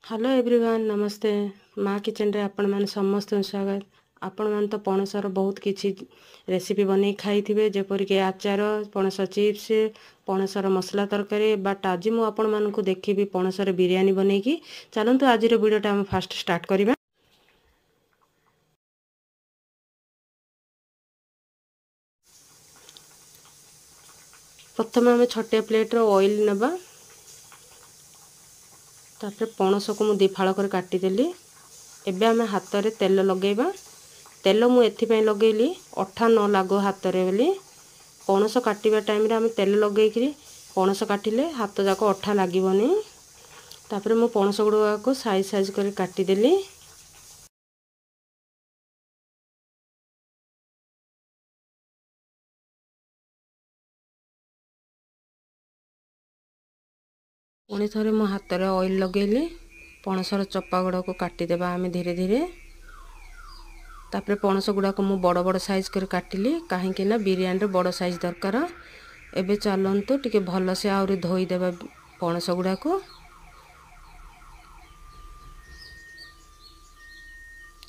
Hello everyone नमस्ते माँ kitchen रे आपण मैंने समस्त स्वागत। आपण मैंने तो पणसर बहुत किसी रेसिपी बन खाई थे जेपरिक आचार पणस चिप्स पणसर मसला तरकारी बट आज मुझे आपण मानक देखी पणसर बिरियानी बनईकी चलतु आज वीडियोटा आम फास्ट स्टार्ट करवा। प्रथम आम छोटे प्लेट ऑयल नवा तापर पणस को मुझे फाड़ कर काटिदेली। एबे आम हाथ में तेल लगेबा। तेल मु एथिपाई लगेली अठा न लागो हाथ रे बोली पणस काटिबा टाइम रे आम तेल लगेकरी पणस काटिले हाथ जाक अठा लागबनी। तापर मु पणस गुड़ा को साइज साइज कर काटिदेली। पुणी थे मो हाथ में ऑयल लगेली पणसर चप्पा गुड़ा को काटिदेबा आम धीरे धीरे। तापर पणस गुड़ा को बड़ बड़ साइज कर काटिली कहीं ना बिरयानी बड़ साइज दरकार। एबे चलतु टिके भल से आउरी धोईदेबा पणस गुड़ा को।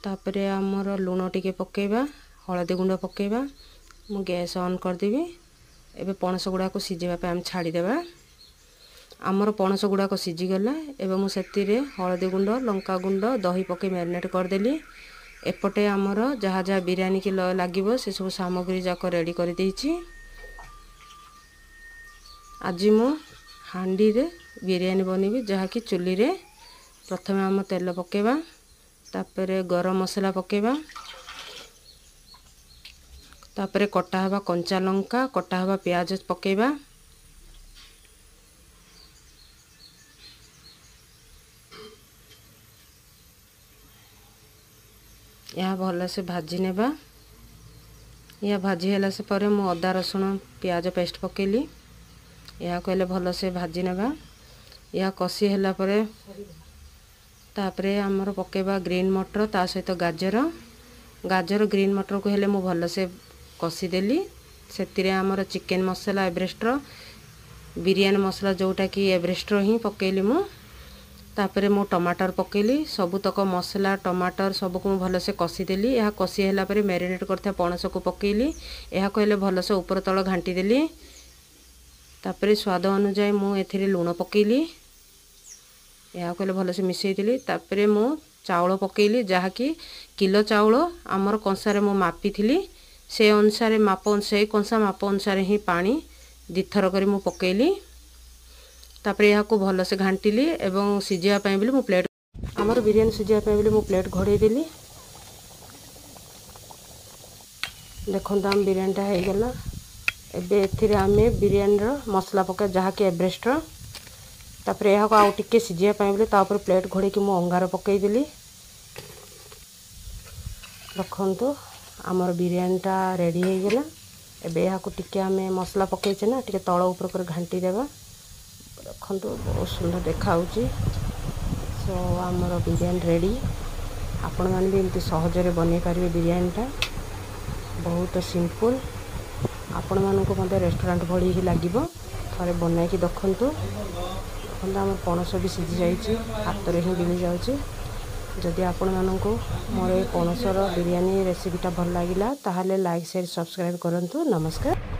तापर आमर लुण टिके पकेबा हलदी गुंड पकेबा। मु गैस ऑन करदेवी। एबे पणस गुड़ा को सिझेबा पे आम छाड़ीदेबा। आमर पणस गुड़ा को सिझीगला। एबे मु सेतिरे हलदी गुंड लंका गुंड दही पके मैरिनेट करदेली। एपटे आमर जहाँ जहाँ बिरयानी की लगे से सब सामग्री जाक रेडी कर देइछि। आज मु हांडी रे बिरयानी बनेबी जहाँ कि चुली रे। प्रथम आम तेल पकेबा तापर गरम मसला पकेबा तापर कटा हवा कंचा लंका कटा हवा प्याज पकेबा। यह भल से भाजी नेबा। यह भाजी है से पर मु अदा रसुण प्याज पेस्ट पकेली। यह कहले भल से भाजी नेबा। यह कषी है पर तापरे आमर पकेबा ग्रीन मटर ता सहित गाजर गाजर ग्रीन मटर को हेले मु भल से कषी देली। सेतिरे आमर चिकेन मसला एवरेस्ट बिरयानी मसला जोटा कि एवरेस्ट ही पकेली मु। तापरे मु टमाटर पकेली सबुतक मसला टमाटर सबको मु भल से कषी देली। यह कषी है पर मैरिनेट करथा पणस को पकेली। यह कहले भल से ऊपर तल घांटी देली। तापरे स्वाद अनुसार मु एथिरे लुण पकेली। यह कहले भल से मिसई देली। तापरे मु चाउल पकेली जहाँ कि किलो चाउल आमर कंसारे मु मापी थिली से अनुसार माप से कंसा माप अनुसार ही पानी दिथर करी मु पकेली। तापर यह को भल से घांटिली एवं सिझापी बोली मु प्लेट आमर बिरयानी सिझापी बोली मु प्लेट घोड़े देली। देखो आम बिरयानीटा हो गला। एबे एथिरे आमे बिरयानी मसला पका जहाँ कि एवरेस्ट तापर यह को आउ टिके सिझापी बोली तापर प्लेट घोड़े कि मु अंगार पकईदेली। देखो आमर बिरयानीटा रेडी हो गला। एबे यह को टिके आमे मसला पकईचे ना टिके तଳ ऊपर कर घांटी देबा। देखो बहुत सुंदर देखा। सो आमर बिरयानी रेडी। आपण मैंने भी एमती सहजरे बन पारे बिरयानीटा बहुत सिंपल। आपण मानक मत रेस्टोरेंट भली ही लगे थे बनईकी देखु। देखो आम पणस भी सीझी जाइए हाथ में ही बिली जाऊँगी। जदि आपण मानक मोर पणसर बिरयानी रेसिपीटा भल लगे ताहले लाइक शेयर सब्सक्राइब करंतु। नमस्कार।